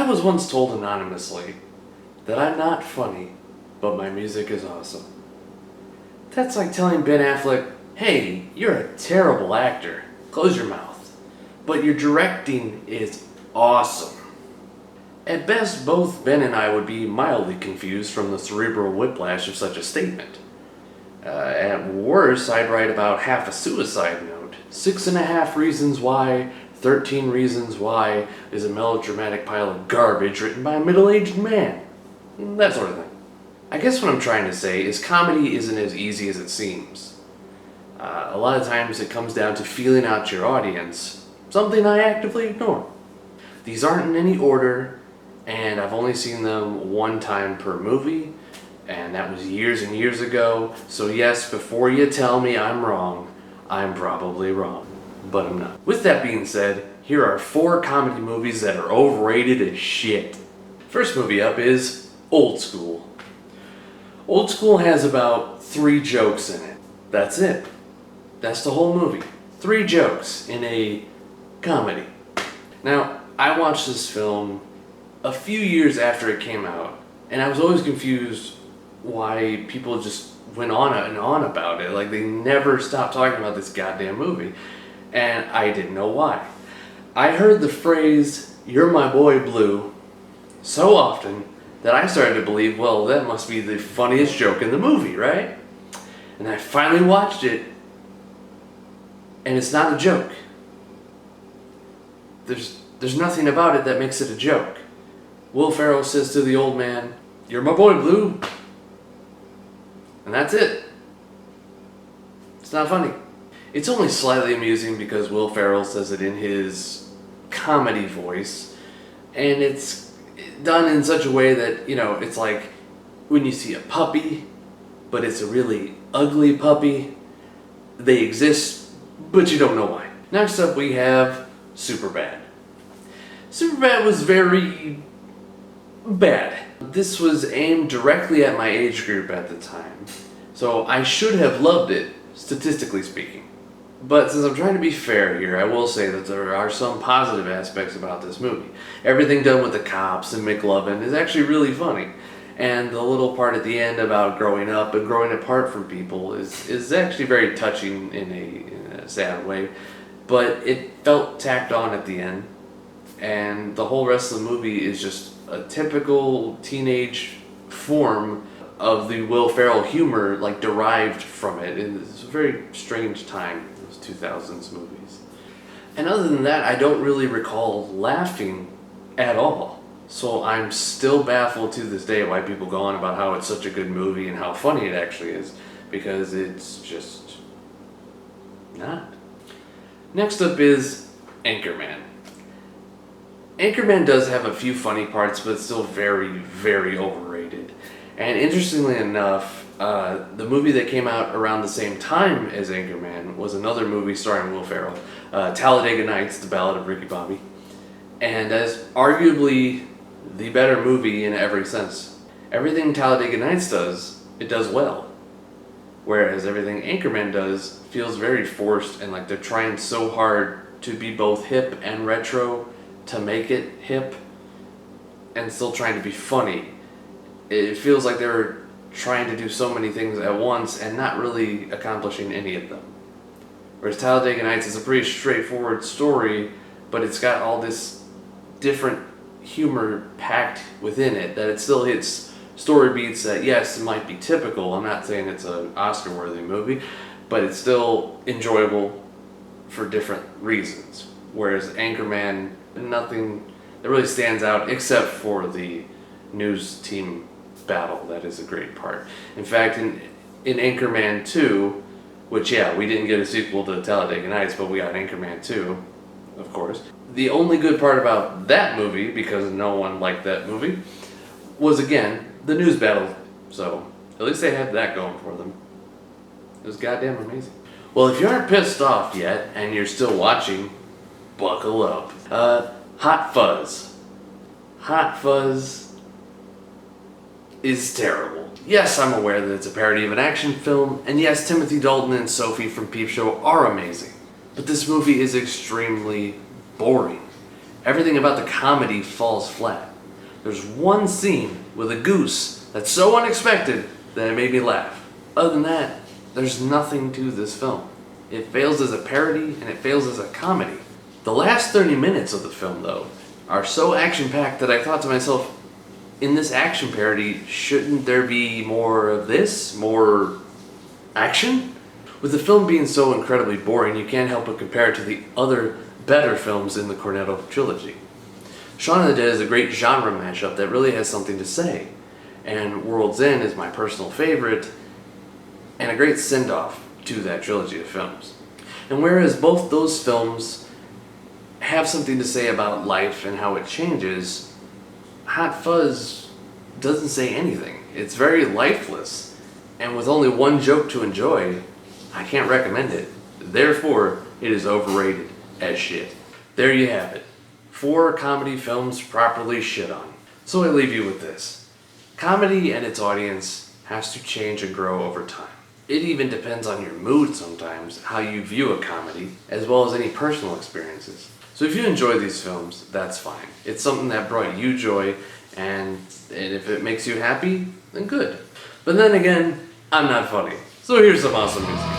was once told anonymously that I'm not funny, but my music is awesome. That's like telling Ben Affleck, hey, you're a terrible actor, close your mouth, but your directing is awesome. At best, both Ben and I would be mildly confused from the cerebral whiplash of such a statement. At worst, I'd write about half a suicide note. 6.5 reasons why, 13 reasons why is a melodramatic pile of garbage written by a middle-aged man. That sort of thing. I guess what I'm trying to say is comedy isn't as easy as it seems. A lot of times it comes down to feeling out your audience, something I actively ignore. These aren't in any order, and I've only seen them one time per movie, and that was years and years ago, so yes, before you tell me I'm wrong, I'm probably wrong, but I'm not. With that being said, here are 4 comedy movies that are overrated as shit. First movie up is Old School. Old School has about 3 jokes in it. That's it. That's the whole movie. 3 jokes in a comedy. Now, I watched this film a few years after it came out, and I was always confused why people just went on and on about it. Like, they never stopped talking about this goddamn movie, and I didn't know why. I heard the phrase, "You're my boy Blue," so often that I started to believe, well, that must be the funniest joke in the movie, right? And I finally watched it, and it's not a joke. There's nothing about it that makes it a joke. Will Ferrell says to the old man, "You're my boy Blue." And that's it. It's not funny. It's only slightly amusing because Will Ferrell says it in his comedy voice, and it's done in such a way that, you know, it's like when you see a puppy, but it's a really ugly puppy. They exist, but you don't know why. Next up we have Superbad. Superbad was very bad. This was aimed directly at my age group at the time, so I should have loved it, statistically speaking. But since I'm trying to be fair here, I will say that there are some positive aspects about this movie. Everything done with the cops and McLovin is actually really funny. And the little part at the end about growing up and growing apart from people is actually very touching in a sad way. But it felt tacked on at the end. And the whole rest of the movie is just a typical teenage form of the Will Ferrell humor, like, derived from it. It's a very strange time, those 2000s movies. And other than that, I don't really recall laughing at all. So I'm still baffled to this day why people go on about how it's such a good movie and how funny it actually is, because it's just not. Next up is Anchorman. Anchorman does have a few funny parts, but it's still very, very overrated. And interestingly enough, the movie that came out around the same time as Anchorman was another movie starring Will Ferrell, Talladega Nights, The Ballad of Ricky Bobby. And as arguably the better movie in every sense. Everything Talladega Nights does, it does well. Whereas everything Anchorman does feels very forced, and like they're trying so hard to be both hip and retro to make it hip and still trying to be funny. It feels like they're trying to do so many things at once and not really accomplishing any of them. Whereas Talladega Nights is a pretty straightforward story, but it's got all this different humor packed within it that it still hits story beats that, yes, it might be typical. I'm not saying it's an Oscar-worthy movie, but it's still enjoyable for different reasons. Whereas Anchorman, nothing that really stands out except for the news team battle. That is a great part. In fact, in Anchorman 2, which, yeah, we didn't get a sequel to Talladega Nights, but we got Anchorman 2, of course. The only good part about that movie, because no one liked that movie, was, again, the news battle. So, at least they had that going for them. It was goddamn amazing. Well, if you aren't pissed off yet, and you're still watching, buckle up. Hot Fuzz. Hot Fuzz is terrible. Yes, I'm aware that it's a parody of an action film, and yes, Timothy Dalton and Sophie from Peep Show are amazing. But this movie is extremely boring. Everything about the comedy falls flat. There's one scene with a goose that's so unexpected that it made me laugh. Other than that, there's nothing to this film. It fails as a parody and it fails as a comedy. The last 30 minutes of the film, though, are so action-packed that I thought to myself, in this action parody, shouldn't there be more of this? More action? With the film being so incredibly boring, you can't help but compare it to the other better films in the Cornetto trilogy. Shaun of the Dead is a great genre mashup that really has something to say, and World's End is my personal favorite, and a great send-off to that trilogy of films. And whereas both those films have something to say about life and how it changes, Hot Fuzz doesn't say anything. It's very lifeless, and with only one joke to enjoy, I can't recommend it. Therefore, it is overrated as shit. There you have it. 4 comedy films properly shit on. So I leave you with this. Comedy and its audience has to change and grow over time. It even depends on your mood sometimes, how you view a comedy, as well as any personal experiences. So if you enjoy these films, that's fine. It's something that brought you joy, and if it makes you happy, then good. But then again, I'm not funny. So here's some awesome music.